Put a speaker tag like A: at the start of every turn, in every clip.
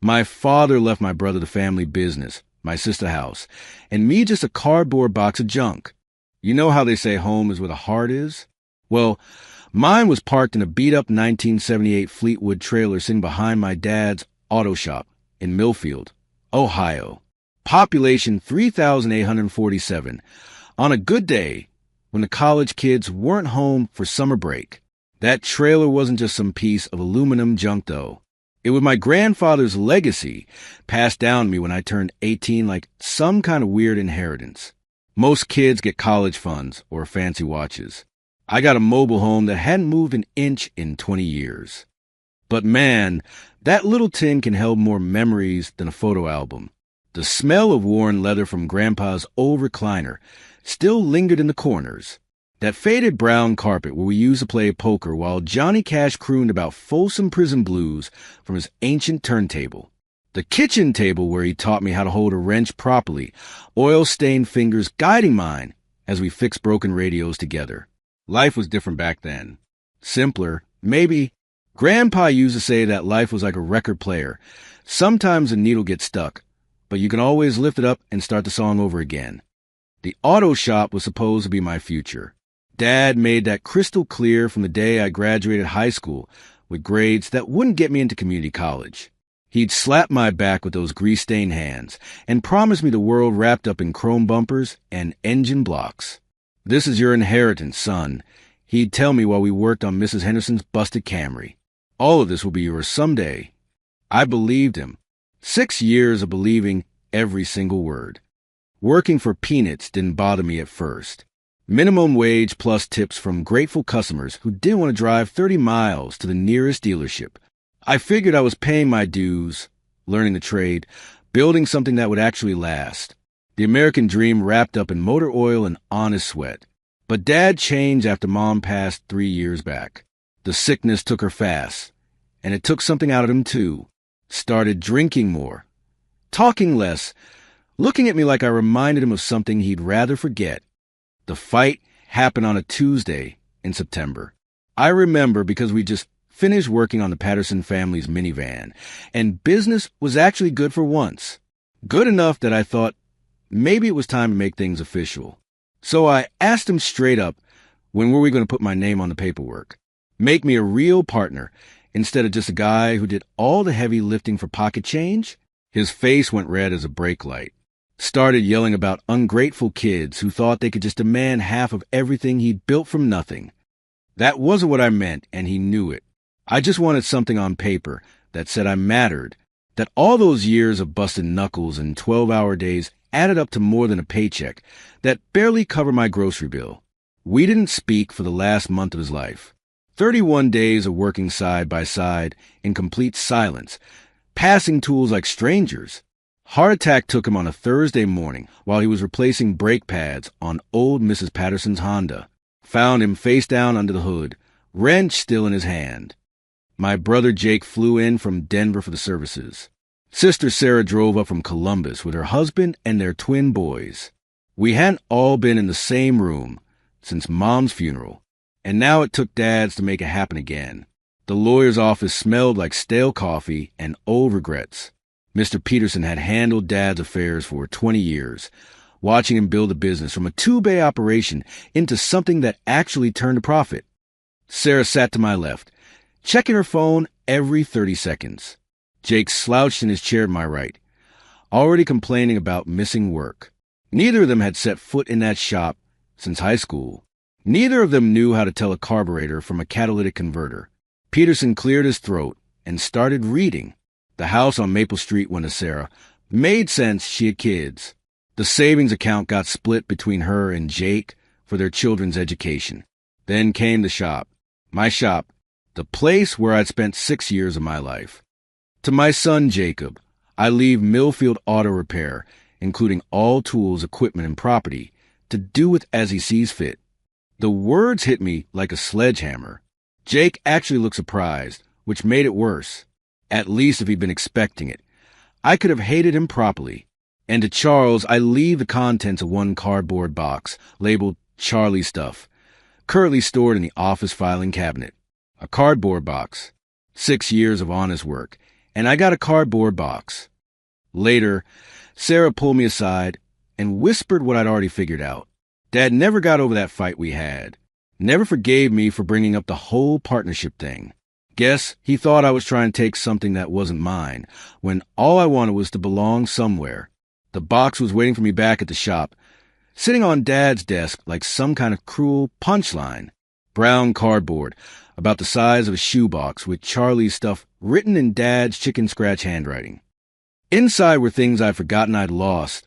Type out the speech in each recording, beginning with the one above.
A: My father left my brother the family business, my sister house, and me just a cardboard box of junk. You know how they say home is where the heart is? Well, mine was parked in a beat-up 1978 Fleetwood trailer sitting behind my dad's auto shop in Millfield, Ohio. Population 3,847. On a good day, when the college kids weren't home for summer break. That trailer wasn't just some piece of aluminum junk, though. It was my grandfather's legacy, passed down to me when I turned 18 like some kind of weird inheritance. Most kids get college funds or fancy watches. I got a mobile home that hadn't moved an inch in 20 years. But man, that little tin can hold more memories than a photo album. The smell of worn leather from Grandpa's old recliner still lingered in the corners. That faded brown carpet where we used to play poker while Johnny Cash crooned about Folsom Prison Blues from his ancient turntable. The kitchen table where he taught me how to hold a wrench properly, oil-stained fingers guiding mine as we fixed broken radios together. Life was different back then. Simpler, maybe. Grandpa used to say that life was like a record player. Sometimes the needle gets stuck, but you can always lift it up and start the song over again. The auto shop was supposed to be my future. Dad made that crystal clear from the day I graduated high school with grades that wouldn't get me into community college. He'd slap my back with those grease-stained hands and promise me the world wrapped up in chrome bumpers and engine blocks. "This is your inheritance, son," he'd tell me while we worked on Mrs. Henderson's busted Camry. "All of this will be yours someday." I believed him. 6 years of believing every single word. Working for peanuts didn't bother me at first. Minimum wage plus tips from grateful customers who didn't want to drive 30 miles to the nearest dealership. I figured I was paying my dues, learning the trade, building something that would actually last. The American dream wrapped up in motor oil and honest sweat. But Dad changed after Mom passed 3 years back. The sickness took her fast, and it took something out of him too. Started drinking more, talking less, looking at me like I reminded him of something he'd rather forget. The fight happened on a Tuesday in September. I remember because we just finished working on the Patterson family's minivan, and business was actually good for once. Good enough that I thought maybe it was time to make things official. So I asked him straight up, when were we going to put my name on the paperwork? Make me a real partner instead of just a guy who did all the heavy lifting for pocket change? His face went red as a brake light. Started yelling about ungrateful kids who thought they could just demand half of everything he'd built from nothing. That wasn't what I meant, and he knew it. I just wanted something on paper that said I mattered, that all those years of busted knuckles and 12-hour days added up to more than a paycheck that barely covered my grocery bill. We didn't speak for the last month of his life. 31 days of working side by side in complete silence, passing tools like strangers. Heart attack took him on a Thursday morning while he was replacing brake pads on old Mrs. Patterson's Honda. Found him face down under the hood, wrench still in his hand. My brother Jake flew in from Denver for the services. Sister Sarah drove up from Columbus with her husband and their twin boys. We hadn't all been in the same room since Mom's funeral, and now it took Dad's to make it happen again. The lawyer's office smelled like stale coffee and old regrets. Mr. Peterson had handled Dad's affairs for 20 years, watching him build a business from a 2-bay operation into something that actually turned a profit. Sarah sat to my left, checking her phone every 30 seconds. Jake slouched in his chair to my right, already complaining about missing work. Neither of them had set foot in that shop since high school. Neither of them knew how to tell a carburetor from a catalytic converter. Peterson cleared his throat and started reading. The house on Maple Street went to Sarah. Made sense, she had kids. The savings account got split between her and Jake for their children's education. Then came the shop. My shop. The place where I'd spent 6 years of my life. To my son, Jacob, I leave Millfield Auto Repair, including all tools, equipment, and property, to do with as he sees fit. The words hit me like a sledgehammer. Jake actually looked surprised, which made it worse. At least if he'd been expecting it. I could have hated him properly. And to Charles, I leave the contents of one cardboard box, labeled Charlie Stuff, currently stored in the office filing cabinet. A cardboard box. 6 years of honest work. and I got a cardboard box. Later, Sarah pulled me aside and whispered what I'd already figured out. Dad never got over that fight we had. Never forgave me for bringing up the whole partnership thing. Guess he thought I was trying to take something that wasn't mine, when all I wanted was to belong somewhere. The box was waiting for me back at the shop, sitting on Dad's desk like some kind of cruel punchline. Brown cardboard, about the size of a shoebox, with Charlie's stuff written in Dad's chicken scratch handwriting. Inside were things I'd forgotten I'd lost.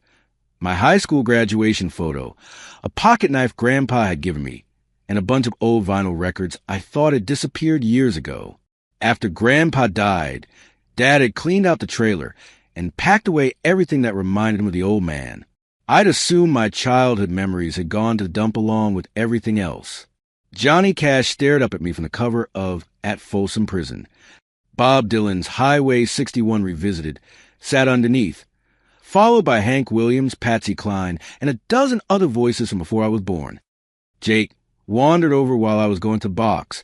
A: My high school graduation photo, a pocket knife Grandpa had given me, and a bunch of old vinyl records I thought had disappeared years ago. After Grandpa died, Dad had cleaned out the trailer and packed away everything that reminded him of the old man. I'd assumed my childhood memories had gone to the dump along with everything else. Johnny Cash stared up at me from the cover of At Folsom Prison. Bob Dylan's Highway 61 Revisited sat underneath, followed by Hank Williams, Patsy Cline, and a dozen other voices from before I was born. Jake wandered over while I was going to the box,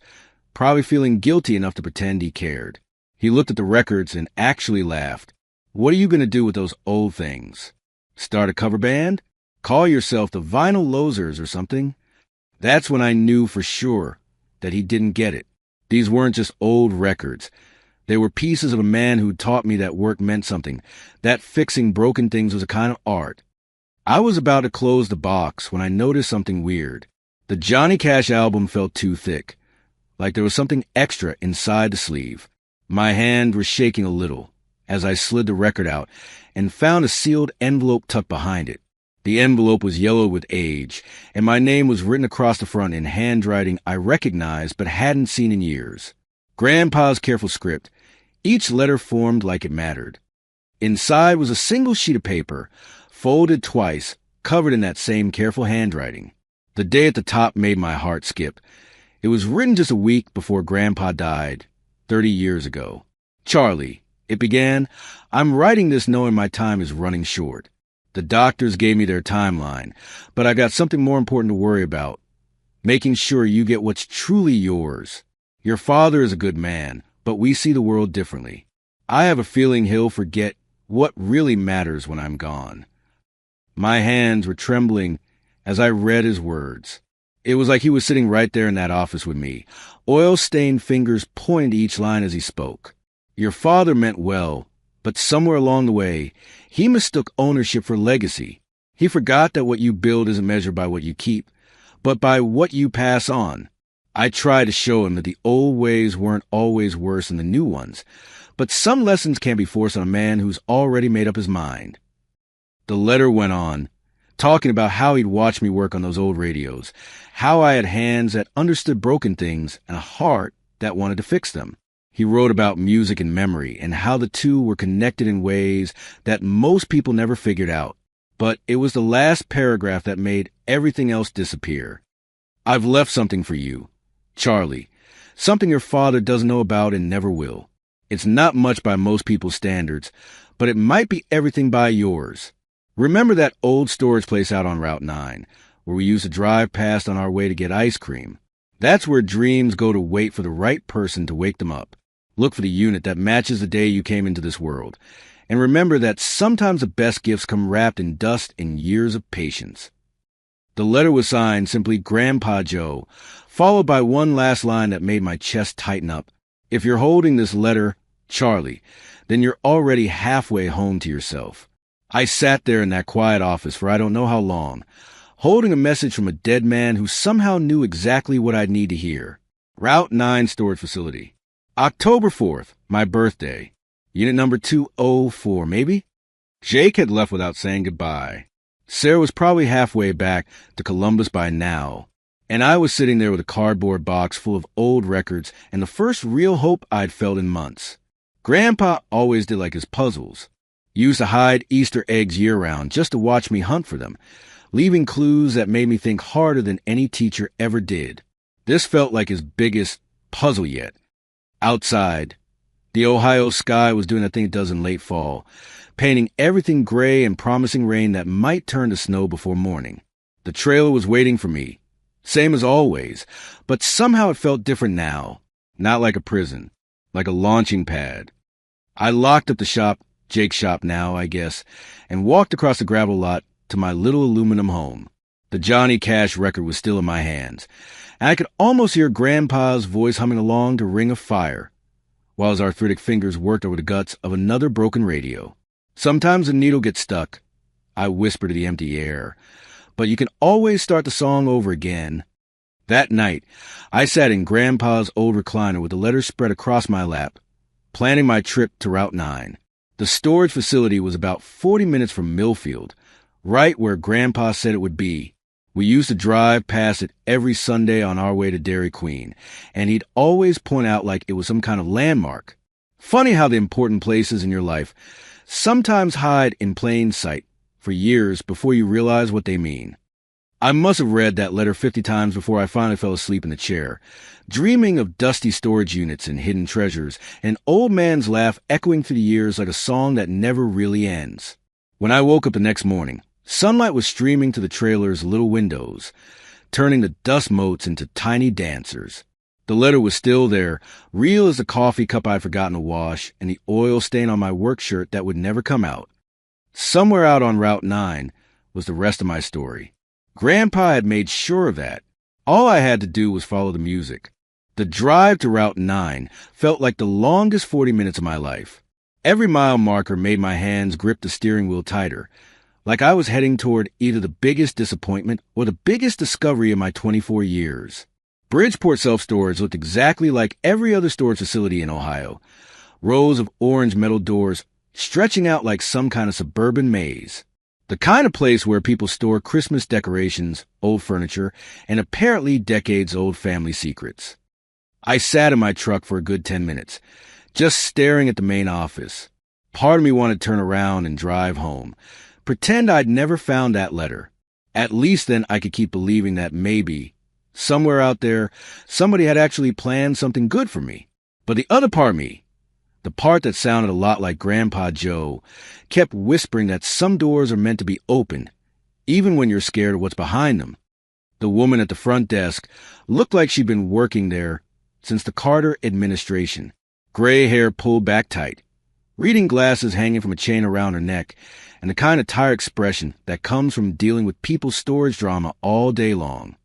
A: probably feeling guilty enough to pretend he cared. He looked at the records and actually laughed. What are you going to do with those old things? Start a cover band? Call yourself the Vinyl Losers or something? That's when I knew for sure that he didn't get it. These weren't just old records. They were pieces of a man who taught me that work meant something, that fixing broken things was a kind of art. I was about to close the box when I noticed something weird. The Johnny Cash album felt too thick, like there was something extra inside the sleeve. My hand was shaking a little as I slid the record out and found a sealed envelope tucked behind it. The envelope was yellowed with age, and my name was written across the front in handwriting I recognized but hadn't seen in years. Grandpa's careful script, each letter formed like it mattered. Inside was a single sheet of paper, folded twice, covered in that same careful handwriting. The day at the top made my heart skip. It was written just a week before Grandpa died, 30 years ago. Charlie, it began, I'm writing this knowing my time is running short. The doctors gave me their timeline, but I got something more important to worry about. Making sure you get what's truly yours. Your father is a good man, but we see the world differently. I have a feeling he'll forget what really matters when I'm gone. My hands were trembling as I read his words. It was like he was sitting right there in that office with me. Oil-stained fingers pointed each line as he spoke. Your father meant well, but somewhere along the way, he mistook ownership for legacy. He forgot that what you build isn't measured by what you keep, but by what you pass on. I tried to show him that the old ways weren't always worse than the new ones, but some lessons can't be forced on a man who's already made up his mind. The letter went on, talking about how he'd watched me work on those old radios, how I had hands that understood broken things and a heart that wanted to fix them. He wrote about music and memory and how the two were connected in ways that most people never figured out. But it was the last paragraph that made everything else disappear. I've left something for you, Charlie, something your father doesn't know about and never will. It's not much by most people's standards, but it might be everything by yours. Remember that old storage place out on Route 9, where we used to drive past on our way to get ice cream? That's where dreams go to wait for the right person to wake them up. Look for the unit that matches the day you came into this world. And remember that sometimes the best gifts come wrapped in dust and years of patience. The letter was signed simply Grandpa Joe, followed by one last line that made my chest tighten up. If you're holding this letter, Charlie, then you're already halfway home to yourself. I sat there in that quiet office for I don't know how long, holding a message from a dead man who somehow knew exactly what I'd need to hear. Route 9 storage facility. October 4th, my birthday. Unit number 204, maybe? Jake had left without saying goodbye. Sarah was probably halfway back to Columbus by now, and I was sitting there with a cardboard box full of old records and the first real hope I'd felt in months. Grandpa always did like his puzzles. Used to hide Easter eggs year-round just to watch me hunt for them, leaving clues that made me think harder than any teacher ever did. This felt like his biggest puzzle yet. Outside, the Ohio sky was doing that thing it does in late fall, painting everything gray and promising rain that might turn to snow before morning. The trailer was waiting for me, same as always, but somehow it felt different now. Not like a prison, like a launching pad. I locked up the shop, Jake's shop now, I guess, and walked across the gravel lot to my little aluminum home. The Johnny Cash record was still in my hands, and I could almost hear Grandpa's voice humming along to Ring of Fire, while his arthritic fingers worked over the guts of another broken radio. Sometimes the needle gets stuck, I whispered to the empty air, but you can always start the song over again. That night, I sat in Grandpa's old recliner with the letters spread across my lap, planning my trip to Route 9. The storage facility was about 40 minutes from Millfield, right where Grandpa said it would be. We used to drive past it every Sunday on our way to Dairy Queen, and he'd always point out like it was some kind of landmark. Funny how the important places in your life sometimes hide in plain sight for years before you realize what they mean. I must have read that letter 50 times before I finally fell asleep in the chair, dreaming of dusty storage units and hidden treasures, and an old man's laugh echoing through the years like a song that never really ends. When I woke up the next morning, sunlight was streaming to the trailer's little windows, turning the dust motes into tiny dancers. The letter was still there, real as the coffee cup I'd forgotten to wash and the oil stain on my work shirt that would never come out. Somewhere out on Route 9 was the rest of my story. Grandpa had made sure of that. All I had to do was follow the music. The drive to Route 9 felt like the longest 40 minutes of my life. Every mile marker made my hands grip the steering wheel tighter, like I was heading toward either the biggest disappointment or the biggest discovery of my 24 years. Bridgeport Self-Storage looked exactly like every other storage facility in Ohio. Rows of orange metal doors stretching out like some kind of suburban maze. The kind of place where people store Christmas decorations, old furniture, and apparently decades-old family secrets. I sat in my truck for a good 10 minutes, just staring at the main office. Part of me wanted to turn around and drive home, pretend I'd never found that letter. At least then I could keep believing that maybe, somewhere out there, somebody had actually planned something good for me. But the other part of me, the part that sounded a lot like Grandpa Joe, kept whispering that some doors are meant to be open, even when you're scared of what's behind them. The woman at the front desk looked like she'd been working there since the Carter administration. Gray hair pulled back tight, reading glasses hanging from a chain around her neck, and the kind of tired expression that comes from dealing with people's storage drama all day long.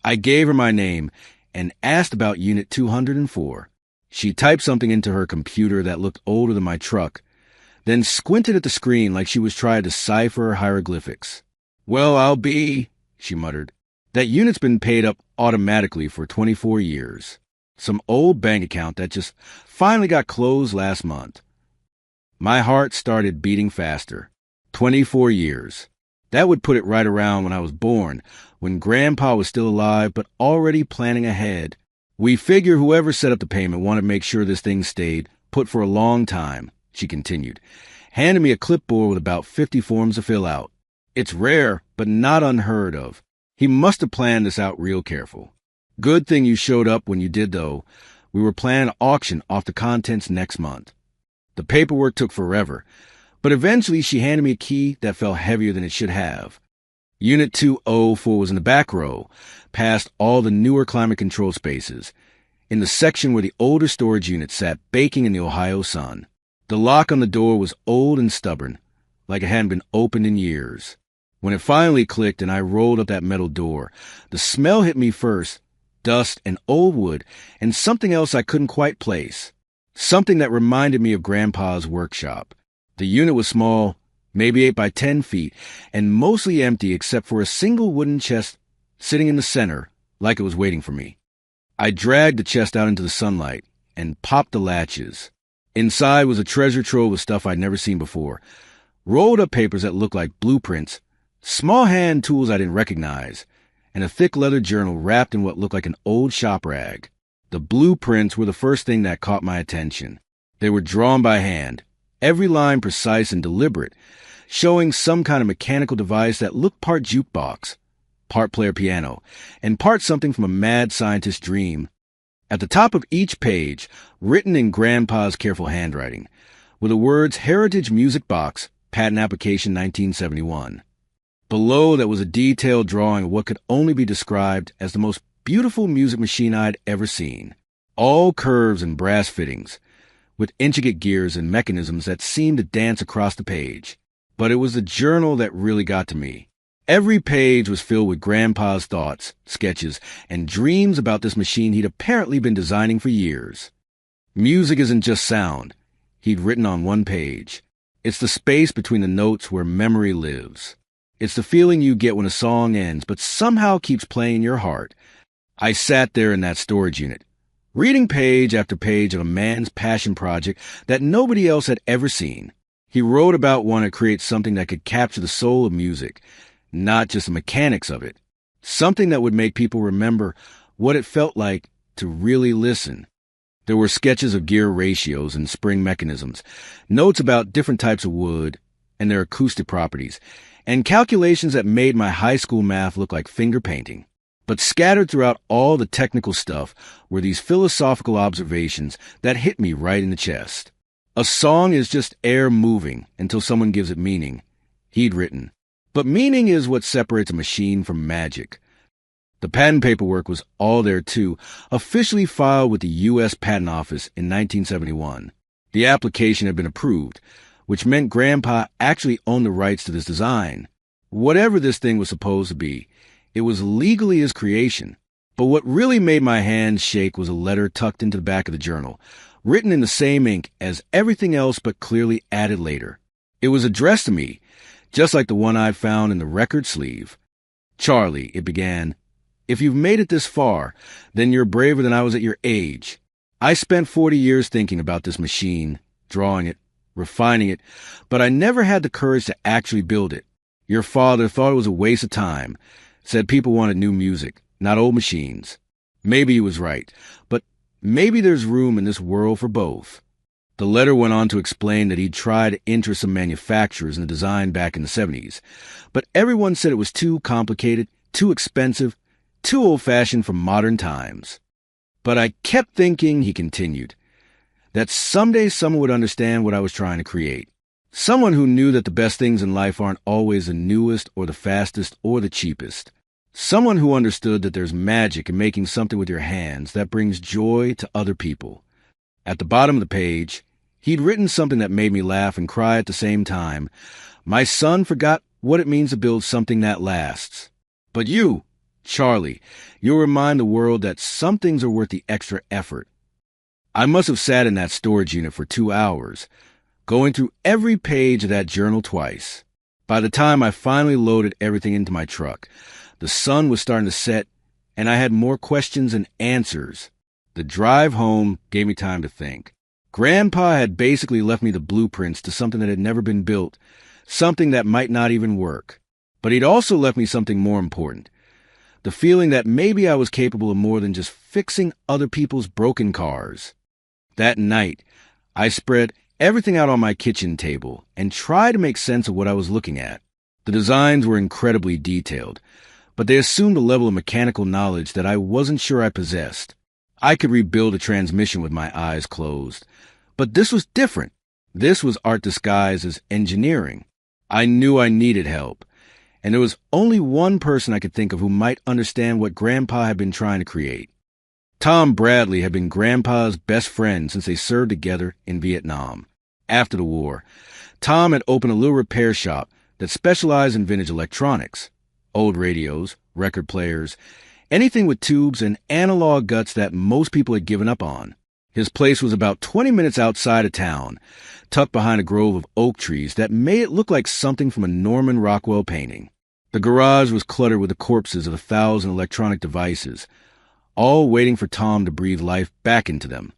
A: I gave her my name and asked about Unit 204. She typed something into her computer that looked older than my truck, then squinted at the screen like she was trying to decipher hieroglyphics. "Well, I'll be," she muttered. "That unit's been paid up automatically for 24 years. Some old bank account that just finally got closed last month." My heart started beating faster. 24 years. That would put it right around when I was born, when Grandpa was still alive but already planning ahead. "We figure whoever set up the payment wanted to make sure this thing stayed put for a long time," she continued, handing me a clipboard with about 50 forms to fill out. "It's rare, but not unheard of. He must have planned this out real careful. Good thing you showed up when you did, though. We were planning an auction off the contents next month." The paperwork took forever, but eventually she handed me a key that felt heavier than it should have. Unit 204 was in the back row, past all the newer climate control spaces, in the section where the older storage units sat baking in the Ohio sun. The lock on the door was old and stubborn, like it hadn't been opened in years. When it finally clicked and I rolled up that metal door, the smell hit me first, dust and old wood, and something else I couldn't quite place. Something that reminded me of Grandpa's workshop. The unit was small, maybe 8 by 10 feet, and mostly empty except for a single wooden chest sitting in the center, like it was waiting for me. I dragged the chest out into the sunlight and popped the latches. Inside was a treasure trove of stuff I'd never seen before. Rolled up papers that looked like blueprints, small hand tools I didn't recognize, and a thick leather journal wrapped in what looked like an old shop rag. The blueprints were the first thing that caught my attention. They were drawn by hand, every line precise and deliberate, showing some kind of mechanical device that looked part jukebox, part player piano, and part something from a mad scientist's dream. At the top of each page, written in Grandpa's careful handwriting, were the words Heritage Music Box, Patent Application 1971. Below that was a detailed drawing of what could only be described as the most beautiful music machine I'd ever seen. All curves and brass fittings, with intricate gears and mechanisms that seemed to dance across the page. But it was the journal that really got to me. Every page was filled with Grandpa's thoughts, sketches, and dreams about this machine he'd apparently been designing for years. Music isn't just sound, he'd written on one page. It's the space between the notes where memory lives. It's the feeling you get when a song ends, but somehow keeps playing in your heart. I sat there in that storage unit, reading page after page of a man's passion project that nobody else had ever seen. He wrote about wanting to create something that could capture the soul of music, not just the mechanics of it. Something that would make people remember what it felt like to really listen. There were sketches of gear ratios and spring mechanisms, notes about different types of wood and their acoustic properties, and calculations that made my high school math look like finger painting. But scattered throughout all the technical stuff were these philosophical observations that hit me right in the chest. A song is just air moving until someone gives it meaning, he'd written. But meaning is what separates a machine from magic. The patent paperwork was all there too, officially filed with the U.S. Patent Office in 1971. The application had been approved, which meant Grandpa actually owned the rights to this design. Whatever this thing was supposed to be, it was legally his creation. But what really made my hands shake was a letter tucked into the back of the journal, written in the same ink as everything else but clearly added later. It was addressed to me, just like the one I'd found in the record sleeve. Charlie, it began, if you've made it this far, then you're braver than I was at your age. I spent 40 years thinking about this machine, drawing it, refining it, but I never had the courage to actually build it. Your father thought it was a waste of time, said people wanted new music, not old machines. Maybe he was right, but maybe there's room in this world for both. The letter went on to explain that he'd tried to interest some manufacturers in the design back in the 70s, but everyone said it was too complicated, too expensive, too old-fashioned for modern times. But I kept thinking, he continued, that someday someone would understand what I was trying to create. Someone who knew that the best things in life aren't always the newest or the fastest or the cheapest. Someone who understood that there's magic in making something with your hands that brings joy to other people. At the bottom of the page, he'd written something that made me laugh and cry at the same time. My son forgot what it means to build something that lasts. But you, Charlie, you'll remind the world that some things are worth the extra effort. I must have sat in that storage unit for 2 hours, going through every page of that journal twice. By the time I finally loaded everything into my truck, the sun was starting to set, and I had more questions than answers. The drive home gave me time to think. Grandpa had basically left me the blueprints to something that had never been built, something that might not even work. But he'd also left me something more important. The feeling that maybe I was capable of more than just fixing other people's broken cars. That night, I spread everything out on my kitchen table and tried to make sense of what I was looking at. The designs were incredibly detailed, but they assumed a level of mechanical knowledge that I wasn't sure I possessed. I could rebuild a transmission with my eyes closed. But this was different. This was art disguised as engineering. I knew I needed help, and there was only one person I could think of who might understand what Grandpa had been trying to create. Tom Bradley had been Grandpa's best friend since they served together in Vietnam. After the war, Tom had opened a little repair shop that specialized in vintage electronics, old radios, record players, anything with tubes and analog guts that most people had given up on. His place was about 20 minutes outside of town, tucked behind a grove of oak trees that made it look like something from a Norman Rockwell painting. The garage was cluttered with the corpses of 1,000 electronic devices, all waiting for Tom to breathe life back into them.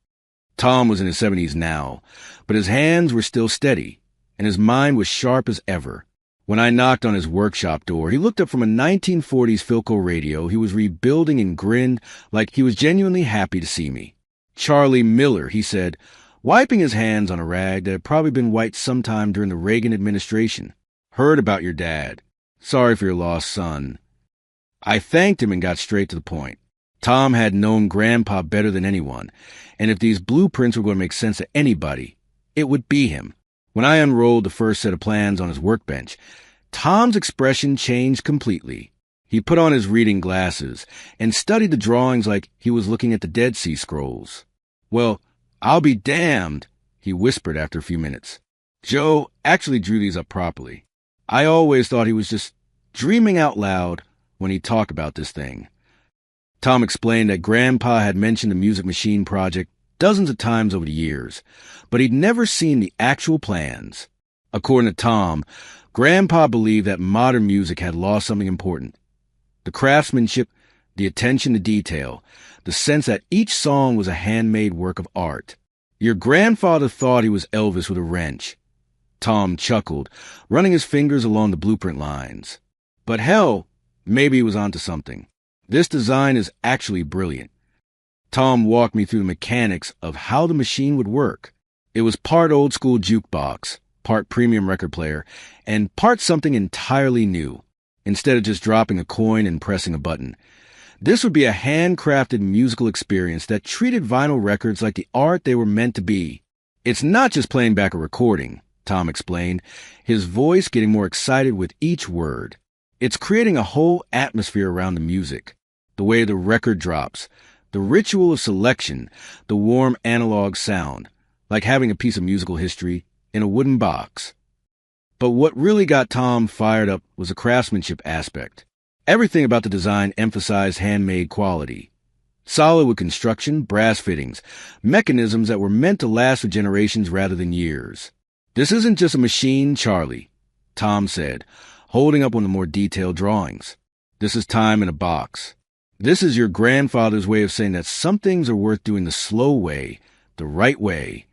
A: Tom was in his 70s now, but his hands were still steady, and his mind was sharp as ever. When I knocked on his workshop door, he looked up from a 1940s Philco radio he was rebuilding and grinned like he was genuinely happy to see me. Charlie Miller, he said, wiping his hands on a rag that had probably been wiped sometime during the Reagan administration. Heard about your dad. Sorry for your lost son. I thanked him and got straight to the point. Tom had known Grandpa better than anyone, and if these blueprints were going to make sense to anybody, it would be him. When I unrolled the first set of plans on his workbench, Tom's expression changed completely. He put on his reading glasses and studied the drawings like he was looking at the Dead Sea Scrolls. Well, I'll be damned, he whispered after a few minutes. Joe actually drew these up properly. I always thought he was just dreaming out loud when he talked about this thing. Tom explained that Grandpa had mentioned the Music Machine project dozens of times over the years, but he'd never seen the actual plans. According to Tom, Grandpa believed that modern music had lost something important. The craftsmanship, the attention to detail, the sense that each song was a handmade work of art. Your grandfather thought he was Elvis with a wrench. Tom chuckled, running his fingers along the blueprint lines. But hell, maybe he was onto something. This design is actually brilliant. Tom walked me through the mechanics of how the machine would work. It was part old-school jukebox, part premium record player, and part something entirely new. Instead of just dropping a coin and pressing a button, this would be a handcrafted musical experience that treated vinyl records like the art they were meant to be. It's not just playing back a recording, Tom explained, his voice getting more excited with each word. It's creating a whole atmosphere around the music. The way the record drops, the ritual of selection, the warm analog sound, like having a piece of musical history in a wooden box. But what really got Tom fired up was the craftsmanship aspect. Everything about the design emphasized handmade quality. Solid with construction, brass fittings, mechanisms that were meant to last for generations rather than years. This isn't just a machine, Charlie, Tom said, holding up one of the more detailed drawings. This is time in a box. This is your grandfather's way of saying that some things are worth doing the slow way, the right way.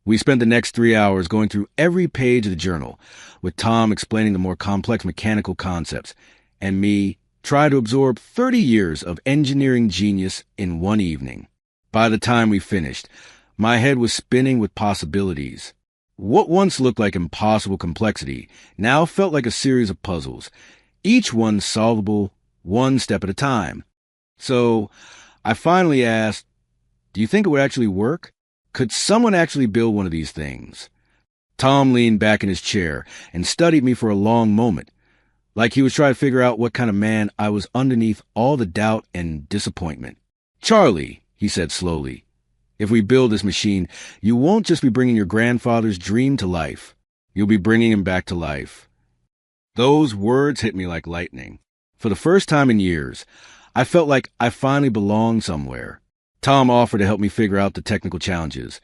A: We spent the next 3 hours going through every page of the journal, with Tom explaining the more complex mechanical concepts, and me trying to absorb 30 years of engineering genius in one evening. By the time we finished, my head was spinning with possibilities. What once looked like impossible complexity now felt like a series of puzzles, each one solvable one step at a time. So I finally asked, do you think it would actually work? Could someone actually build one of these things? Tom leaned back in his chair and studied me for a long moment, like he was trying to figure out what kind of man I was underneath all the doubt and disappointment. Charlie, he said slowly, if we build this machine, you won't just be bringing your grandfather's dream to life. You'll be bringing him back to life. Those words hit me like lightning. For the first time in years, I felt like I finally belonged somewhere. Tom offered to help me figure out the technical challenges,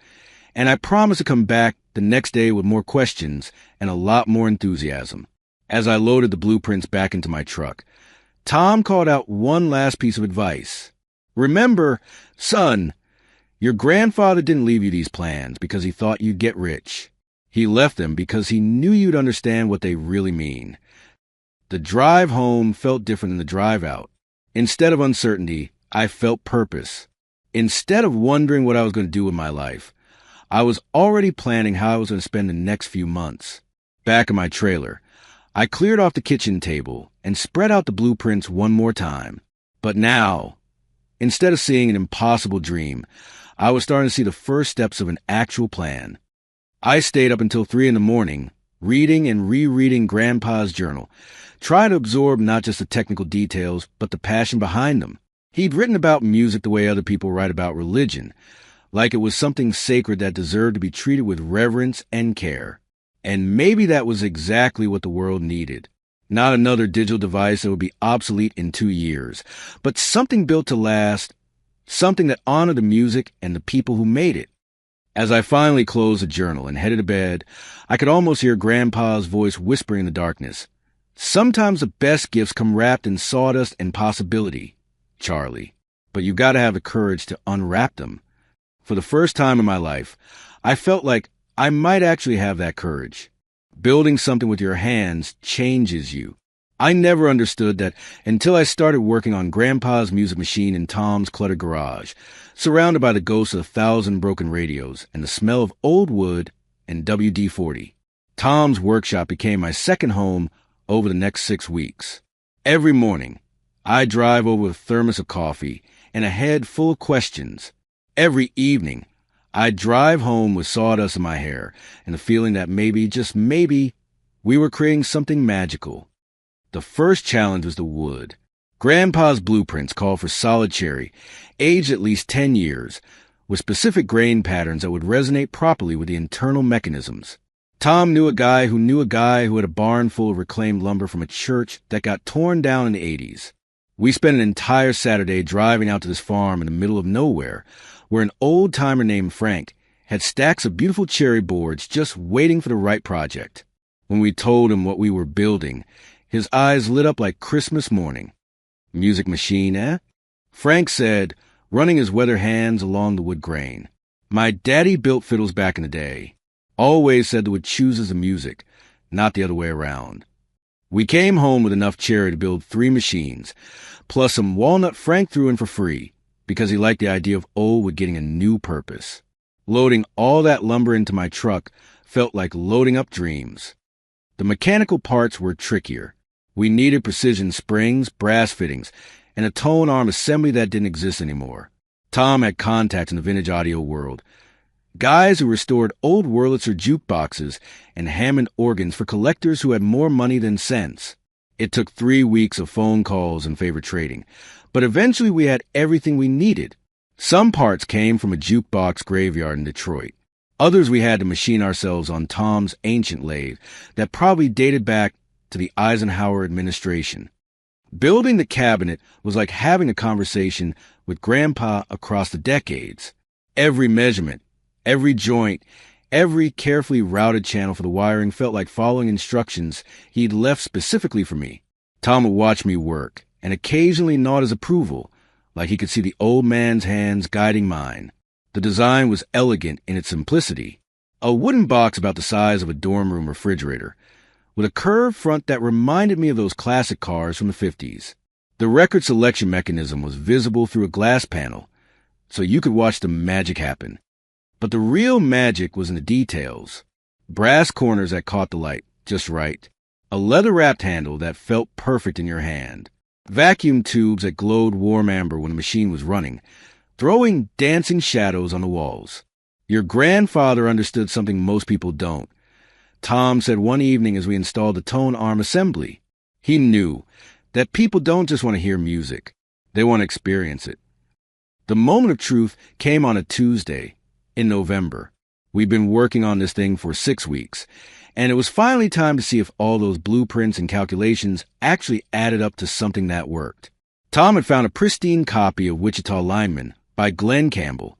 A: and I promised to come back the next day with more questions and a lot more enthusiasm. As I loaded the blueprints back into my truck, Tom called out one last piece of advice. Remember, son, your grandfather didn't leave you these plans because he thought you'd get rich. He left them because he knew you'd understand what they really mean. The drive home felt different than the drive out. Instead of uncertainty, I felt purpose. Instead of wondering what I was going to do with my life, I was already planning how I was going to spend the next few months. Back in my trailer, I cleared off the kitchen table and spread out the blueprints one more time. But now, instead of seeing an impossible dream, I was starting to see the first steps of an actual plan. I stayed up until 3 a.m, reading and rereading Grandpa's journal, trying to absorb not just the technical details, but the passion behind them. He'd written about music the way other people write about religion, like it was something sacred that deserved to be treated with reverence and care. And maybe that was exactly what the world needed. Not another digital device that would be obsolete in 2 years, but something built to last, something that honored the music and the people who made it. As I finally closed the journal and headed to bed, I could almost hear Grandpa's voice whispering in the darkness. Sometimes the best gifts come wrapped in sawdust and possibility, Charlie, but you've got to have the courage to unwrap them. For the first time in my life, I felt like I might actually have that courage. Building something with your hands changes you. I never understood that until I started working on Grandpa's music machine in Tom's cluttered garage, surrounded by the ghosts of 1,000 broken radios and the smell of old wood and WD-40. Tom's workshop became my second home over the next 6 weeks. Every morning, I drive over with a thermos of coffee and a head full of questions. Every evening, I drive home with sawdust in my hair and the feeling that maybe, just maybe, we were creating something magical. The first challenge was the wood. Grandpa's blueprints called for solid cherry, aged at least 10 years, with specific grain patterns that would resonate properly with the internal mechanisms. Tom knew a guy who had a barn full of reclaimed lumber from a church that got torn down in the 80s. We spent an entire Saturday driving out to this farm in the middle of nowhere, where an old-timer named Frank had stacks of beautiful cherry boards just waiting for the right project. When we told him what we were building, his eyes lit up like Christmas morning. Music machine, eh? Frank said, running his weather hands along the wood grain. My daddy built fiddles back in the day. Always said they would choose as the music, not the other way around. We came home with enough cherry to build 3 machines, plus some walnut Frank threw in for free, because he liked the idea of old wood getting a new purpose. Loading all that lumber into my truck felt like loading up dreams. The mechanical parts were trickier. We needed precision springs, brass fittings, and a tone arm assembly that didn't exist anymore. Tom had contacts in the vintage audio world. Guys who restored old Wurlitzer jukeboxes and Hammond organs for collectors who had more money than sense. It took 3 weeks of phone calls and favor trading, but eventually we had everything we needed. Some parts came from a jukebox graveyard in Detroit. Others we had to machine ourselves on Tom's ancient lathe that probably dated back to the Eisenhower administration. Building the cabinet was like having a conversation with Grandpa across the decades. Every measurement, every joint, every carefully routed channel for the wiring felt like following instructions he'd left specifically for me. Tom would watch me work and occasionally nod his approval, like he could see the old man's hands guiding mine. The design was elegant in its simplicity. A wooden box about the size of a dorm room refrigerator, with a curved front that reminded me of those classic cars from the 50s. The record selection mechanism was visible through a glass panel, so you could watch the magic happen. But the real magic was in the details. Brass corners that caught the light just right. A leather-wrapped handle that felt perfect in your hand. Vacuum tubes that glowed warm amber when the machine was running, throwing dancing shadows on the walls. Your grandfather understood something most people don't. Tom said one evening as we installed the tone arm assembly, he knew that people don't just want to hear music. They want to experience it. The moment of truth came on a Tuesday in November. We'd been working on this thing for 6 weeks, and it was finally time to see if all those blueprints and calculations actually added up to something that worked. Tom had found a pristine copy of Wichita Lineman by Glenn Campbell,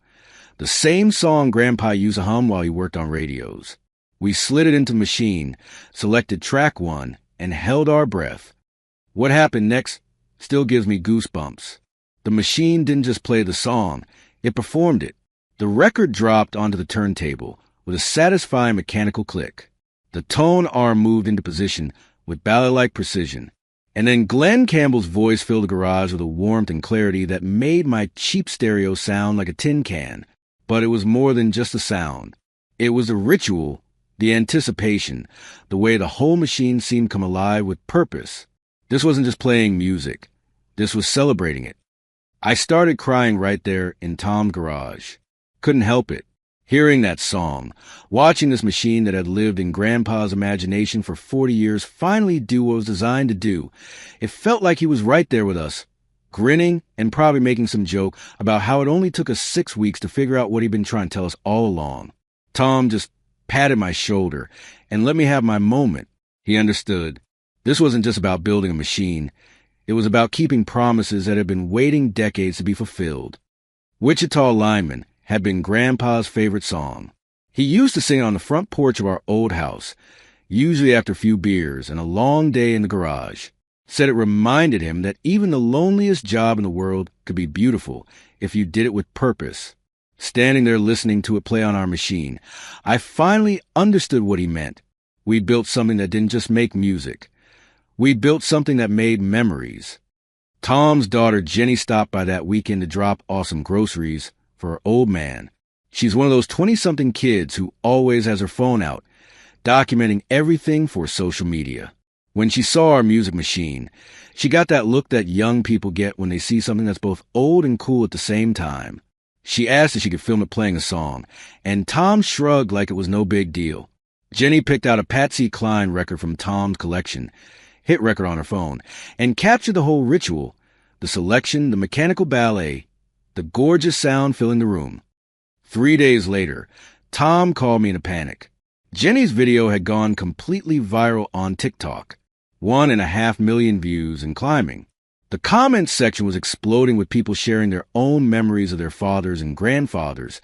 A: the same song Grandpa used to hum while he worked on radios. We slid it into the machine, selected track 1, and held our breath. What happened next still gives me goosebumps. The machine didn't just play the song, it performed it. The record dropped onto the turntable with a satisfying mechanical click. The tone arm moved into position with ballet-like precision. And then Glenn Campbell's voice filled the garage with a warmth and clarity that made my cheap stereo sound like a tin can. But it was more than just a sound. It was the ritual, the anticipation, the way the whole machine seemed to come alive with purpose. This wasn't just playing music. This was celebrating it. I started crying right there in Tom's garage. Couldn't help it. Hearing that song, watching this machine that had lived in Grandpa's imagination for 40 years finally do what it was designed to do, it felt like he was right there with us, grinning and probably making some joke about how it only took us 6 weeks to figure out what he'd been trying to tell us all along. Tom just patted my shoulder and let me have my moment. He understood. This wasn't just about building a machine. It was about keeping promises that had been waiting decades to be fulfilled. Wichita Lineman had been Grandpa's favorite song. He used to sing it on the front porch of our old house, usually after a few beers and a long day in the garage. Said it reminded him that even the loneliest job in the world could be beautiful if you did it with purpose. Standing there listening to it play on our machine, I finally understood what he meant. We'd built something that didn't just make music. We'd built something that made memories. Tom's daughter Jenny stopped by that weekend to drop off some groceries for her old man. She's one of those 20-something kids who always has her phone out, documenting everything for social media. When she saw our music machine, she got that look that young people get when they see something that's both old and cool at the same time. She asked if she could film it playing a song, and Tom shrugged like it was no big deal. Jenny picked out a Patsy Cline record from Tom's collection, hit record on her phone, and captured the whole ritual, the selection, the mechanical ballet, the gorgeous sound filling the room. 3 days later, Tom called me in a panic. Jenny's video had gone completely viral on TikTok. 1.5 million views and climbing. The comments section was exploding with people sharing their own memories of their fathers and grandfathers,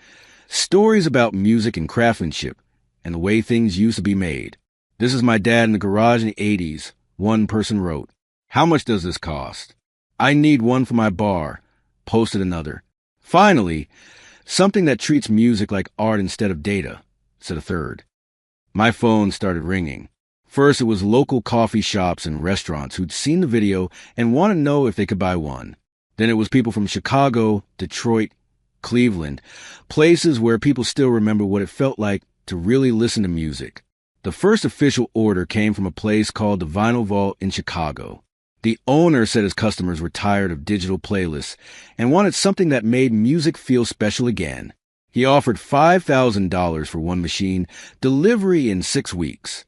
A: stories about music and craftsmanship, and the way things used to be made. "This is my dad in the garage in the 80s, one person wrote. "How much does this cost?" "I need one for my bar," posted another. "Finally, something that treats music like art instead of data," said a third. My phone started ringing. First, it was local coffee shops and restaurants who'd seen the video and wanted to know if they could buy one. Then it was people from Chicago, Detroit, Cleveland, places where people still remember what it felt like to really listen to music. The first official order came from a place called the Vinyl Vault in Chicago. The owner said his customers were tired of digital playlists and wanted something that made music feel special again. He offered $5,000 for one machine, delivery in 6 weeks.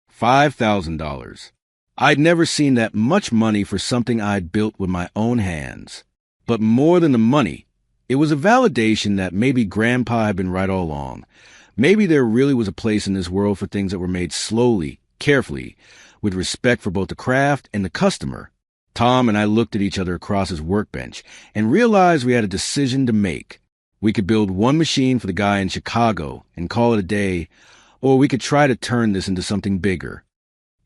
A: $5,000. I'd never seen that much money for something I'd built with my own hands. But more than the money, it was a validation that maybe Grandpa had been right all along. Maybe there really was a place in this world for things that were made slowly, carefully, with respect for both the craft and the customer. Tom and I looked at each other across his workbench and realized we had a decision to make. We could build one machine for the guy in Chicago and call it a day, or we could try to turn this into something bigger.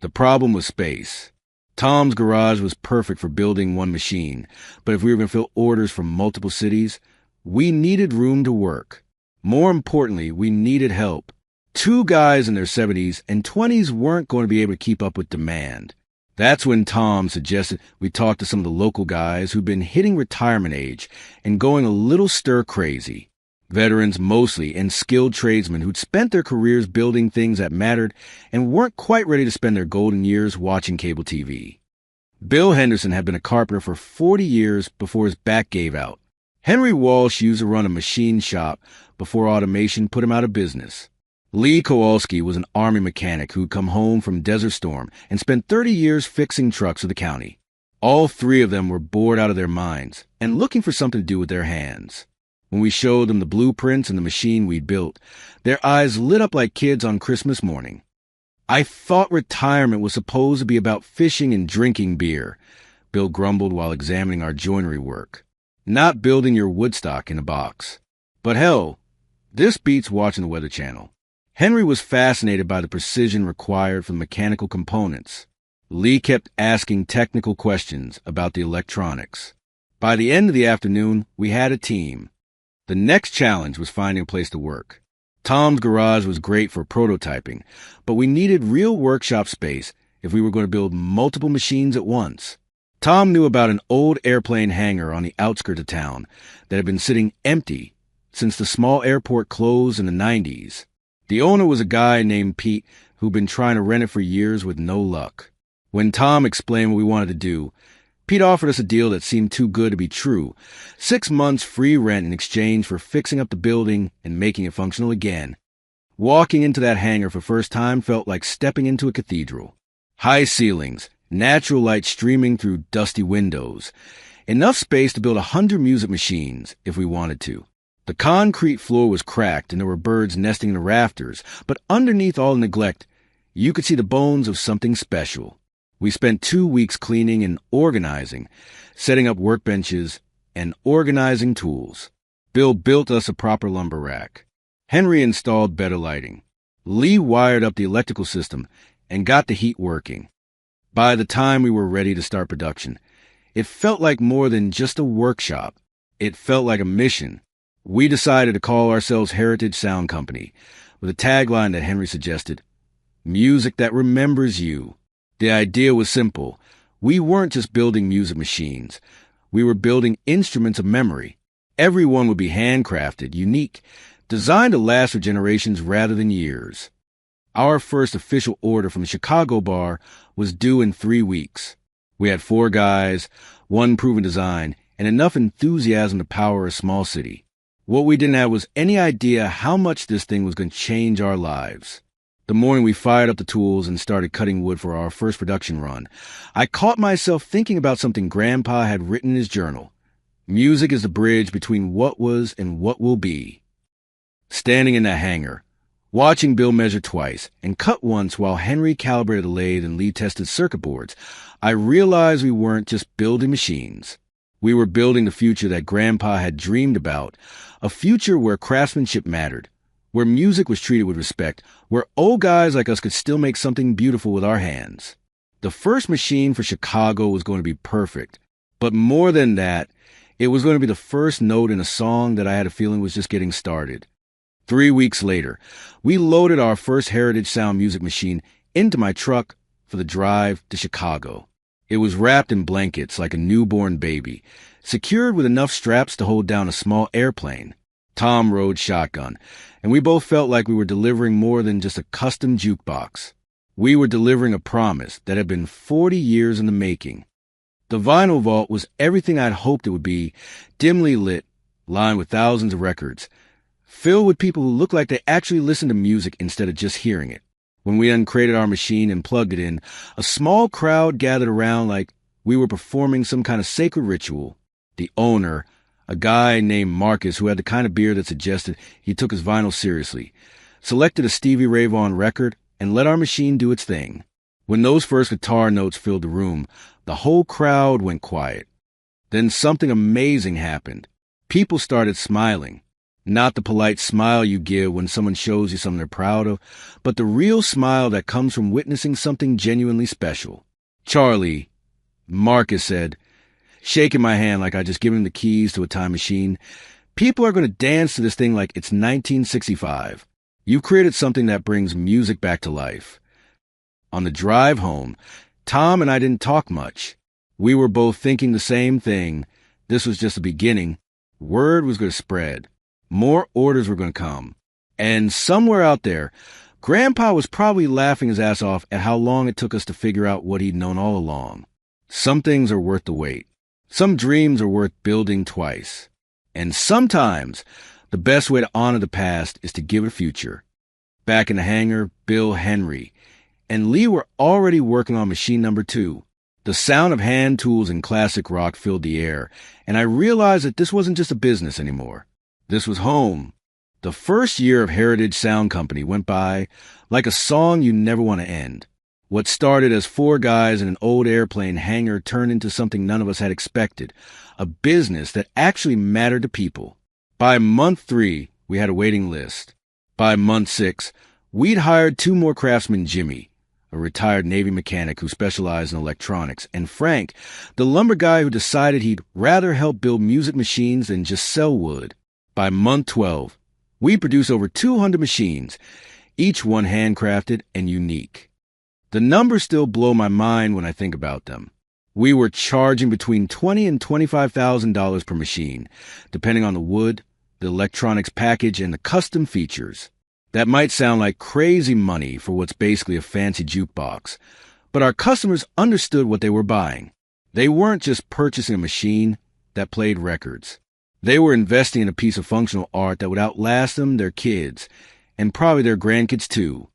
A: The problem was space. Tom's garage was perfect for building one machine, but if we were going to fill orders from multiple cities, we needed room to work. More importantly, we needed help. 2 guys in their 70s and 20s weren't going to be able to keep up with demand. That's when Tom suggested we talk to some of the local guys who'd been hitting retirement age and going a little stir-crazy. Veterans mostly and skilled tradesmen who'd spent their careers building things that mattered and weren't quite ready to spend their golden years watching cable TV. Bill Henderson had been a carpenter for 40 years before his back gave out. Henry Walsh used to run a machine shop before automation put him out of business. Lee Kowalski was an Army mechanic who'd come home from Desert Storm and spent 30 years fixing trucks for the county. All 3 of them were bored out of their minds and looking for something to do with their hands. When we showed them the blueprints and the machine we'd built, their eyes lit up like kids on Christmas morning. "I thought retirement was supposed to be about fishing and drinking beer," Bill grumbled while examining our joinery work. "Not building your Woodstock in a box. But hell, this beats watching the Weather Channel." Henry was fascinated by the precision required for mechanical components. Lee kept asking technical questions about the electronics. By the end of the afternoon, we had a team. The next challenge was finding a place to work. Tom's garage was great for prototyping, but we needed real workshop space if we were going to build multiple machines at once. Tom knew about an old airplane hangar on the outskirts of town that had been sitting empty since the small airport closed in the 90s. The owner was a guy named Pete who'd been trying to rent it for years with no luck. When Tom explained what we wanted to do, Pete offered us a deal that seemed too good to be true. 6 months free rent in exchange for fixing up the building and making it functional again. Walking into that hangar for the first time felt like stepping into a cathedral. High ceilings, natural light streaming through dusty windows. Enough space to build 100 music machines if we wanted to. The concrete floor was cracked and there were birds nesting in the rafters, but underneath all the neglect, you could see the bones of something special. We spent 2 weeks cleaning and organizing, setting up workbenches and organizing tools. Bill built us a proper lumber rack. Henry installed better lighting. Lee wired up the electrical system and got the heat working. By the time we were ready to start production, it felt like more than just a workshop. It felt like a mission. We decided to call ourselves Heritage Sound Company, with a tagline that Henry suggested, "Music that remembers you." The idea was simple. We weren't just building music machines. We were building instruments of memory. Every one would be handcrafted, unique, designed to last for generations rather than years. Our first official order from the Chicago bar was due in 3 weeks. We had 4 guys, 1 proven design, and enough enthusiasm to power a small city. What we didn't have was any idea how much this thing was going to change our lives. The morning we fired up the tools and started cutting wood for our first production run, I caught myself thinking about something Grandpa had written in his journal. Music is the bridge between what was and what will be. Standing in that hangar, watching Bill measure twice and cut once while Henry calibrated the lathe and Lee tested circuit boards, I realized we weren't just building machines. We were building the future that Grandpa had dreamed about, a future where craftsmanship mattered, where music was treated with respect, where old guys like us could still make something beautiful with our hands. The first machine for Chicago was going to be perfect, but more than that, it was going to be the first note in a song that I had a feeling was just getting started. 3 weeks later, we loaded our first Heritage Sound music machine into my truck for the drive to Chicago. It was wrapped in blankets like a newborn baby, secured with enough straps to hold down a small airplane. Tom rode shotgun, and we both felt like we were delivering more than just a custom jukebox. We were delivering a promise that had been 40 years in the making. The vinyl vault was everything I'd hoped it would be, dimly lit, lined with thousands of records, filled with people who looked like they actually listened to music instead of just hearing it. When we uncrated our machine and plugged it in, a small crowd gathered around like we were performing some kind of sacred ritual. The owner, a guy named Marcus who had the kind of beard that suggested he took his vinyl seriously, selected a Stevie Ray Vaughan record and let our machine do its thing. When those first guitar notes filled the room, the whole crowd went quiet. Then something amazing happened. People started smiling. Not the polite smile you give when someone shows you something they're proud of, but the real smile that comes from witnessing something genuinely special. "Charlie," Marcus said, shaking my hand like I just given him the keys to a time machine, "people are going to dance to this thing like it's 1965. You've created something that brings music back to life." On the drive home, Tom and I didn't talk much. We were both thinking the same thing. This was just the beginning. Word was going to spread. More orders were going to come. And somewhere out there, Grandpa was probably laughing his ass off at how long it took us to figure out what he'd known all along. Some things are worth the wait. Some dreams are worth building twice. And sometimes, the best way to honor the past is to give it a future. Back in the hangar, Bill, Henry, and Lee were already working on machine number 2. The sound of hand tools and classic rock filled the air, and I realized that this wasn't just a business anymore. This was home. The first year of Heritage Sound Company went by like a song you never want to end. What started as 4 guys in an old airplane hangar turned into something none of us had expected, a business that actually mattered to people. By month 3, we had a waiting list. By month 6, we'd hired 2 more craftsmen, Jimmy, a retired Navy mechanic who specialized in electronics, and Frank, the lumber guy who decided he'd rather help build music machines than just sell wood. By month 12, we produced over 200 machines, each one handcrafted and unique. The numbers still blow my mind when I think about them. We were charging between $20,000 and $25,000 per machine, depending on the wood, the electronics package, and the custom features. That might sound like crazy money for what's basically a fancy jukebox, but our customers understood what they were buying. They weren't just purchasing a machine that played records. They were investing in a piece of functional art that would outlast them, their kids, and probably their grandkids too.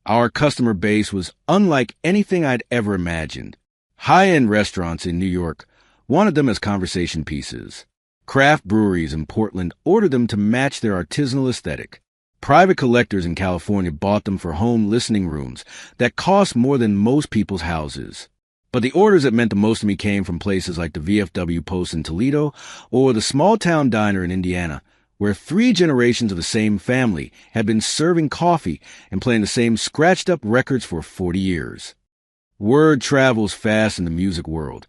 A: Our customer base was unlike anything I'd ever imagined. High-end restaurants in New York wanted them as conversation pieces. Craft breweries in Portland ordered them to match their artisanal aesthetic. Private collectors in California bought them for home listening rooms that cost more than most people's houses. But the orders that meant the most to me came from places like the VFW Post in Toledo or the small-town diner in Indiana, where 3 generations of the same family had been serving coffee and playing the same scratched-up records for 40 years. Word travels fast in the music world,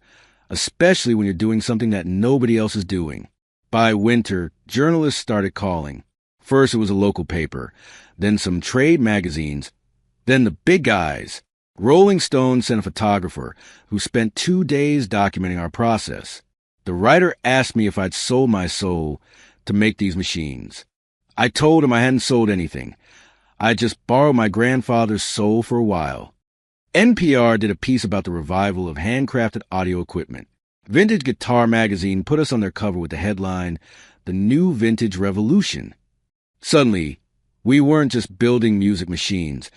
A: especially when you're doing something that nobody else is doing. By winter, journalists started calling. First it was a local paper, then some trade magazines, then the big guys. Rolling Stone sent a photographer who spent 2 days documenting our process. The writer asked me if I'd sold my soul to make these machines. I told him I hadn't sold anything. I just borrowed my grandfather's soul for a while. NPR did a piece about the revival of handcrafted audio equipment. Vintage Guitar magazine put us on their cover with the headline, "The New Vintage Revolution." Suddenly, we weren't just building music machines.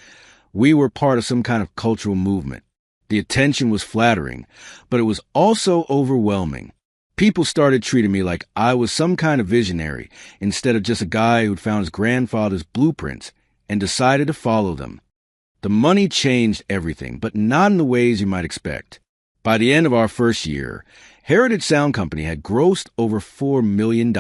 A: We were part of some kind of cultural movement. The attention was flattering, but it was also overwhelming. People started treating me like I was some kind of visionary instead of just a guy who'd found his grandfather's blueprints and decided to follow them. The money changed everything, but not in the ways you might expect. By the end of our first year, Heritage Sound Company had grossed over $4 million.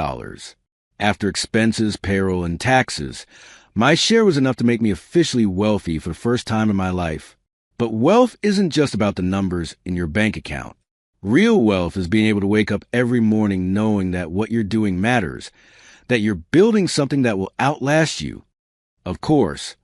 A: After expenses, payroll, and taxes, my share was enough to make me officially wealthy for the first time in my life. But wealth isn't just about the numbers in your bank account. Real wealth is being able to wake up every morning knowing that what you're doing matters, that you're building something that will outlast you. Of course,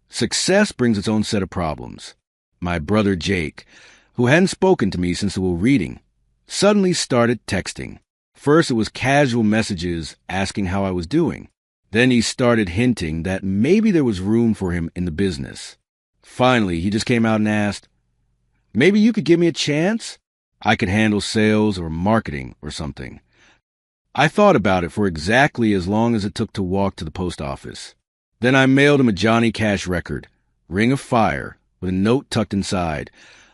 A: success brings its own set of problems. My brother Jake, who hadn't spoken to me since we were reading, suddenly started texting. First it was casual messages asking how I was doing. Then he started hinting that maybe there was room for him in the business. Finally, he just came out and asked, "Maybe you could give me a chance? I could handle sales or marketing or something." I thought about it for exactly as long as it took to walk to the post office. Then I mailed him a Johnny Cash record, Ring of Fire, with a note tucked inside.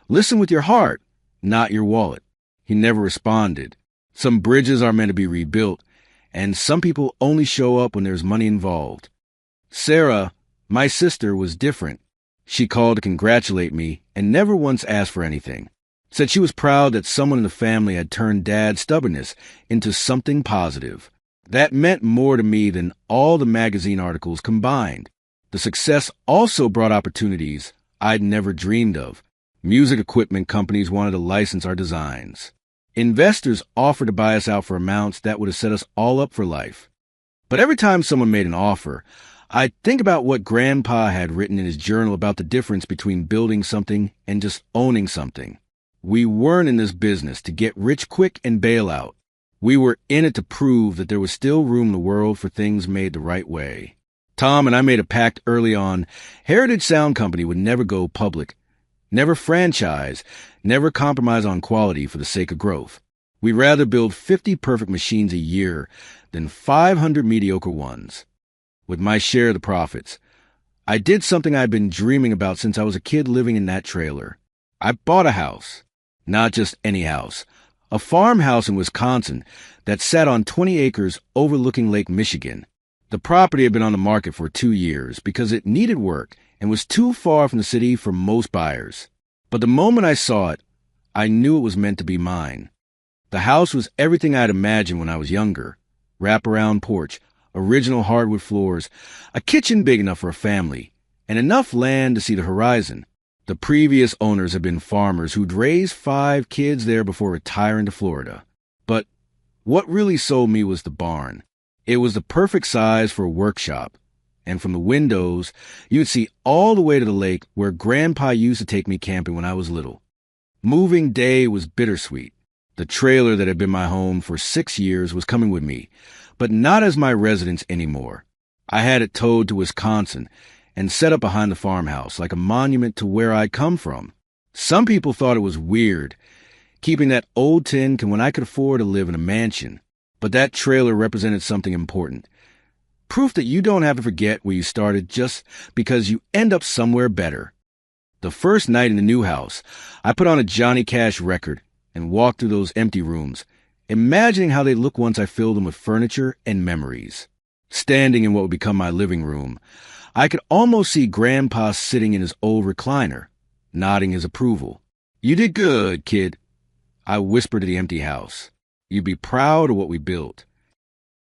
A: "Listen with your heart, not your wallet." He never responded. Some bridges are meant to be rebuilt, and some people only show up when there's money involved. Sarah, my sister, was different. She called to congratulate me and never once asked for anything. Said she was proud that someone in the family had turned Dad's stubbornness into something positive. That meant more to me than all the magazine articles combined. The success also brought opportunities I'd never dreamed of. Music equipment companies wanted to license our designs. Investors offered to buy us out for amounts that would have set us all up for life. But every time someone made an offer, I'd think about what Grandpa had written in his journal about the difference between building something and just owning something. We weren't in this business to get rich quick and bail out. We were in it to prove that there was still room in the world for things made the right way. Tom and I made a pact early on. Heritage Sound Company would never go public, never franchise, never compromise on quality for the sake of growth. We'd rather build 50 perfect machines a year than 500 mediocre ones. With my share of the profits, I did something I'd been dreaming about since I was a kid living in that trailer. I bought a house. Not just any house. A farmhouse in Wisconsin that sat on 20 acres overlooking Lake Michigan. The property had been on the market for 2 years because it needed work and was too far from the city for most buyers. But the moment I saw it, I knew it was meant to be mine. The house was everything I'd imagined when I was younger. Wraparound porch, original hardwood floors, a kitchen big enough for a family, and enough land to see the horizon. The previous owners had been farmers who'd raised 5 kids there before retiring to Florida. But what really sold me was the barn. It was the perfect size for a workshop. And from the windows, you'd see all the way to the lake where Grandpa used to take me camping when I was little. Moving day was bittersweet. The trailer that had been my home for 6 years was coming with me, but not as my residence anymore. I had it towed to Wisconsin and set up behind the farmhouse like a monument to where I'd come from. Some people thought it was weird, keeping that old tin when I could afford to live in a mansion. But that trailer represented something important. Proof that you don't have to forget where you started just because you end up somewhere better. The first night in the new house, I put on a Johnny Cash record and walked through those empty rooms, imagining how they'd look once I filled them with furniture and memories. Standing in what would become my living room, I could almost see Grandpa sitting in his old recliner, nodding his approval. "You did good, kid," I whispered to the empty house. "You'd be proud of what we built."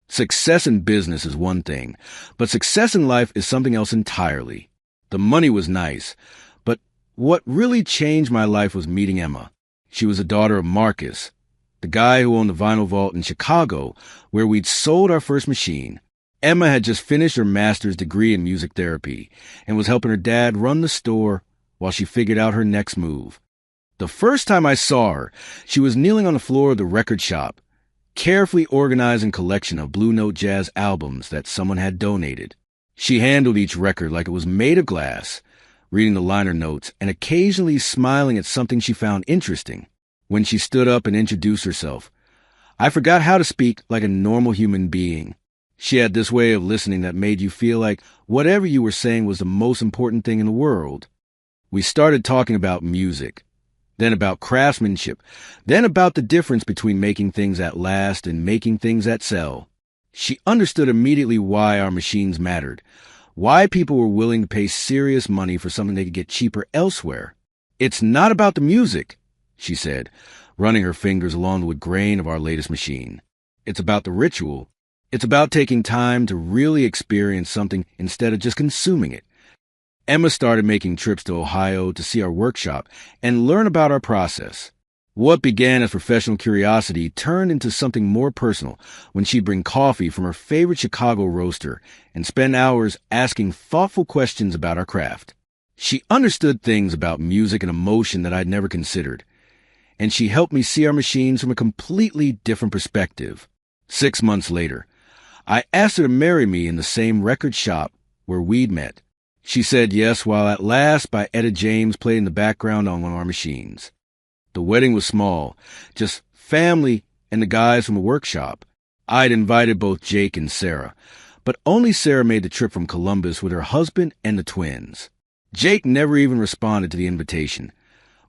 A: Success in business is one thing, but success in life is something else entirely. The money was nice, but what really changed my life was meeting Emma. She was the daughter of Marcus, the guy who owned the vinyl vault in Chicago, where we'd sold our first machine. Emma had just finished her master's degree in music therapy and was helping her dad run the store while she figured out her next move. The first time I saw her, she was kneeling on the floor of the record shop, carefully organizing a collection of Blue Note jazz albums that someone had donated. She handled each record like it was made of glass, reading the liner notes and occasionally smiling at something she found interesting. When she stood up and introduced herself, I forgot how to speak like a normal human being. She had this way of listening that made you feel like whatever you were saying was the most important thing in the world. We started talking about music. then about craftsmanship, then about the difference between making things that last and making things that sell. She understood immediately why our machines mattered, why people were willing to pay serious money for something they could get cheaper elsewhere. "It's not about the music," she said, running her fingers along the wood grain of our latest machine. "It's about the ritual. It's about taking time to really experience something instead of just consuming it." Emma started making trips to Ohio to see our workshop and learn about our process. What began as professional curiosity turned into something more personal when she'd bring coffee from her favorite Chicago roaster and spend hours asking thoughtful questions about our craft. She understood things about music and emotion that I'd never considered, and she helped me see our machines from a completely different perspective. 6 months later, I asked her to marry me in the same record shop where we'd met. She said yes, while At Last by Etta James played in the background on one of our machines. The wedding was small, just family and the guys from the workshop. I'd invited both Jake and Sarah, but only Sarah made the trip from Columbus with her husband and the twins. Jake never even responded to the invitation,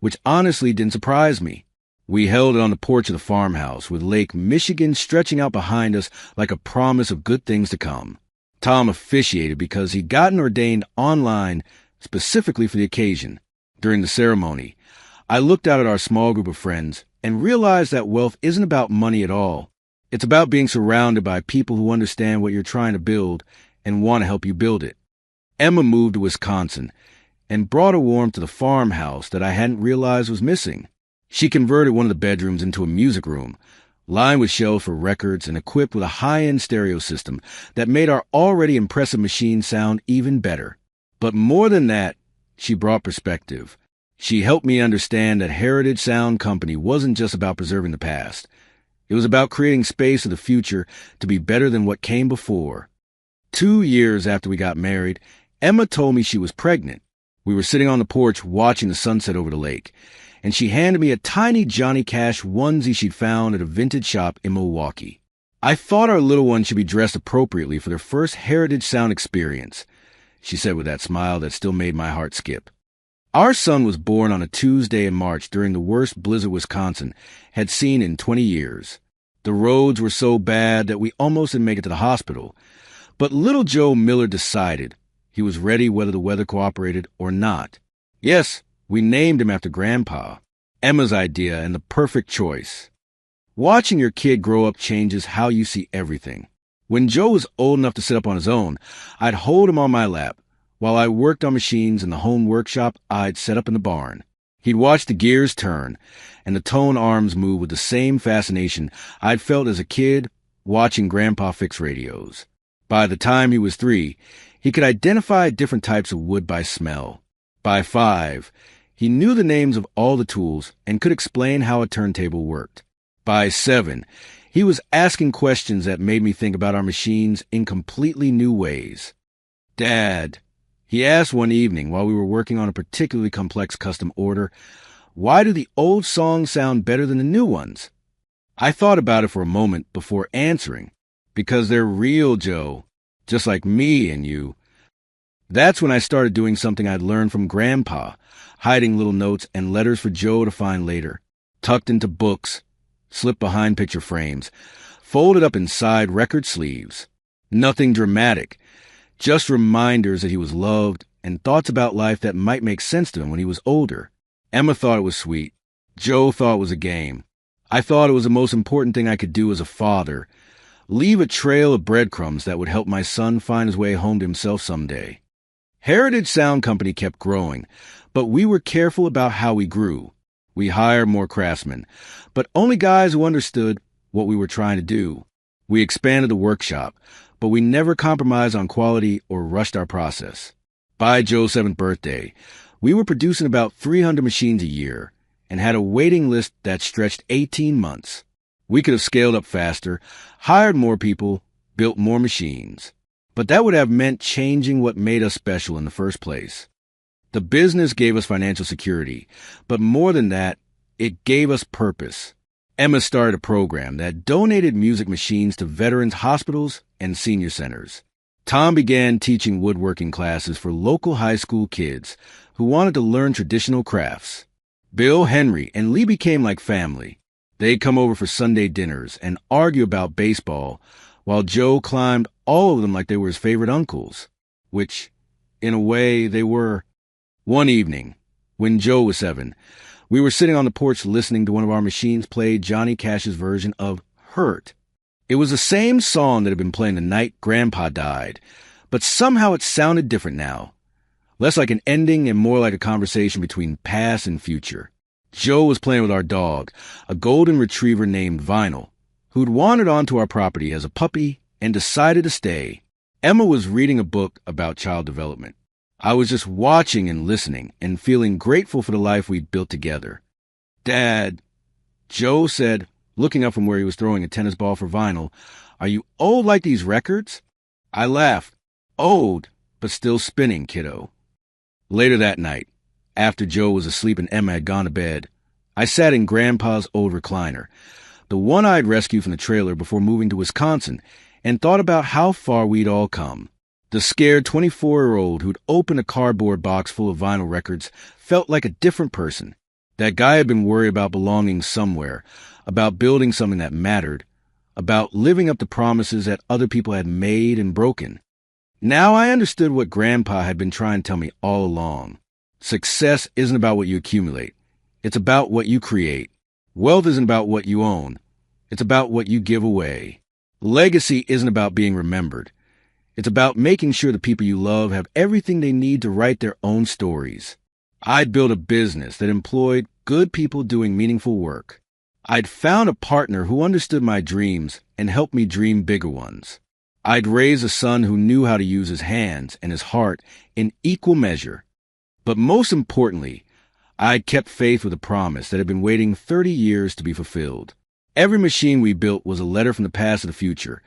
A: which honestly didn't surprise me. We held it on the porch of the farmhouse, with Lake Michigan stretching out behind us like a promise of good things to come. Tom officiated because he'd gotten ordained online specifically for the occasion. During the ceremony, I looked out at our small group of friends and realized that wealth isn't about money at all. It's about being surrounded by people who understand what you're trying to build and want to help you build it. Emma moved to Wisconsin and brought a warmth to the farmhouse that I hadn't realized was missing. She converted one of the bedrooms into a music room, lined with shelves for records and equipped with a high-end stereo system that made our already impressive machine sound even better. But more than that, she brought perspective. She helped me understand that Heritage Sound Company wasn't just about preserving the past. It was about creating space for the future to be better than what came before. 2 years after we got married, Emma told me she was pregnant. We were sitting on the porch watching the sunset over the lake, and she handed me a tiny Johnny Cash onesie she'd found at a vintage shop in Milwaukee. "I thought our little one should be dressed appropriately for their first Heritage Sound experience," she said with that smile that still made my heart skip. Our son was born on a Tuesday in March during the worst blizzard Wisconsin had seen in 20 years. The roads were so bad that we almost didn't make it to the hospital. But little Joe Miller decided he was ready whether the weather cooperated or not. Yes, we named him after Grandpa. Emma's idea, and the perfect choice. Watching your kid grow up changes how you see everything. When Joe was old enough to sit up on his own, I'd hold him on my lap. While I worked on machines in the home workshop I'd set up in the barn. He'd watch the gears turn and the tone arms move with the same fascination I'd felt as a kid watching Grandpa fix radios. By the time he was 3, he could identify different types of wood by smell. By 5, he knew the names of all the tools and could explain how a turntable worked. By 7, he was asking questions that made me think about our machines in completely new ways. "Dad," he asked one evening while we were working on a particularly complex custom order, "why do the old songs sound better than the new ones?" I thought about it for a moment before answering. "Because they're real, Joe, just like me and you." That's when I started doing something I'd learned from Grandpa, hiding little notes and letters for Joe to find later, tucked into books, slipped behind picture frames, folded up inside record sleeves. Nothing dramatic, just reminders that he was loved and thoughts about life that might make sense to him when he was older. Emma thought it was sweet. Joe thought it was a game. I thought it was the most important thing I could do as a father, leave a trail of breadcrumbs that would help my son find his way home to himself someday. Heritage Sound Company kept growing, but we were careful about how we grew. We hired more craftsmen, but only guys who understood what we were trying to do. We expanded the workshop, but we never compromised on quality or rushed our process. By Joe's 7th birthday, we were producing about 300 machines a year and had a waiting list that stretched 18 months. We could have scaled up faster, hired more people, built more machines. But that would have meant changing what made us special in the first place. The business gave us financial security, but more than that, it gave us purpose. Emma started a program that donated music machines to veterans' hospitals and senior centers. Tom began teaching woodworking classes for local high school kids who wanted to learn traditional crafts. Bill, Henry, and Lee became like family. They'd come over for Sunday dinners and argue about baseball, while Joe climbed all of them like they were his favorite uncles, which, in a way, they were. One evening, when Joe was 7, we were sitting on the porch listening to one of our machines play Johnny Cash's version of Hurt. It was the same song that had been playing the night Grandpa died, but somehow it sounded different now. Less like an ending and more like a conversation between past and future. Joe was playing with our dog, a golden retriever named Vinyl, who'd wandered onto our property as a puppy and decided to stay. Emma was reading a book about child development. I was just watching and listening and feeling grateful for the life we'd built together. "Dad," Joe said, looking up from where he was throwing a tennis ball for Vinyl, "are you old like these records?" I laughed. "Old, but still spinning, kiddo." Later that night, after Joe was asleep and Emma had gone to bed, I sat in Grandpa's old recliner, the one I'd rescued from the trailer before moving to Wisconsin, and thought about how far we'd all come. The scared 24-year-old who'd opened a cardboard box full of vinyl records felt like a different person. That guy had been worried about belonging somewhere, about building something that mattered, about living up to promises that other people had made and broken. Now I understood what Grandpa had been trying to tell me all along. Success isn't about what you accumulate. It's about what you create. Wealth isn't about what you own. It's about what you give away. Legacy isn't about being remembered. It's about making sure the people you love have everything they need to write their own stories. I'd built a business that employed good people doing meaningful work. I'd found a partner who understood my dreams and helped me dream bigger ones. I'd raised a son who knew how to use his hands and his heart in equal measure. But most importantly, I'd kept faith with a promise that had been waiting 30 years to be fulfilled. Every machine we built was a letter from the past to the future,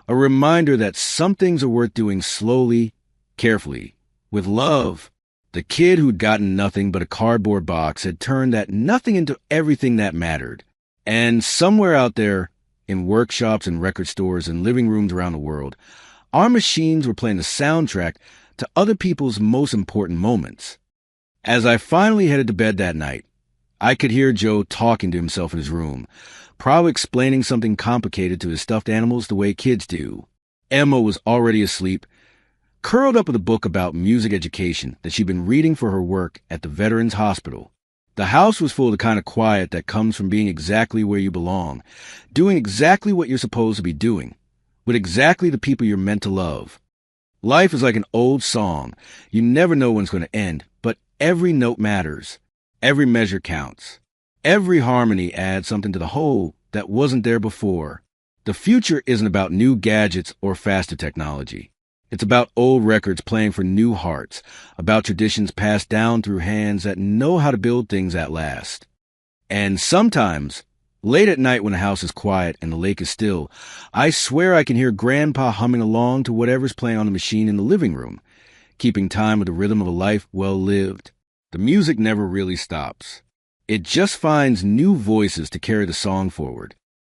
A: a reminder that some things are worth doing slowly, carefully, with love. The kid who'd gotten nothing but a cardboard box had turned that nothing into everything that mattered. And somewhere out there, in workshops and record stores and living rooms around the world, our machines were playing the soundtrack to other people's most important moments. As I finally headed to bed that night, I could hear Joe talking to himself in his room, probably explaining something complicated to his stuffed animals the way kids do. Emma was already asleep, curled up with a book about music education that she'd been reading for her work at the Veterans Hospital. The house was full of the kind of quiet that comes from being exactly where you belong, doing exactly what you're supposed to be doing, with exactly the people you're meant to love. Life is like an old song. You never know when it's going to end, but every note matters. Every measure counts. Every harmony adds something to the whole that wasn't there before. The future isn't about new gadgets or faster technology. It's about old records playing for new hearts, about traditions passed down through hands that know how to build things that last. And sometimes, late at night when the house is quiet and the lake is still, I swear I can hear Grandpa humming along to whatever's playing on the machine in the living room, keeping time with the rhythm of a life well lived. The music never really stops. It just finds new voices to carry the song forward.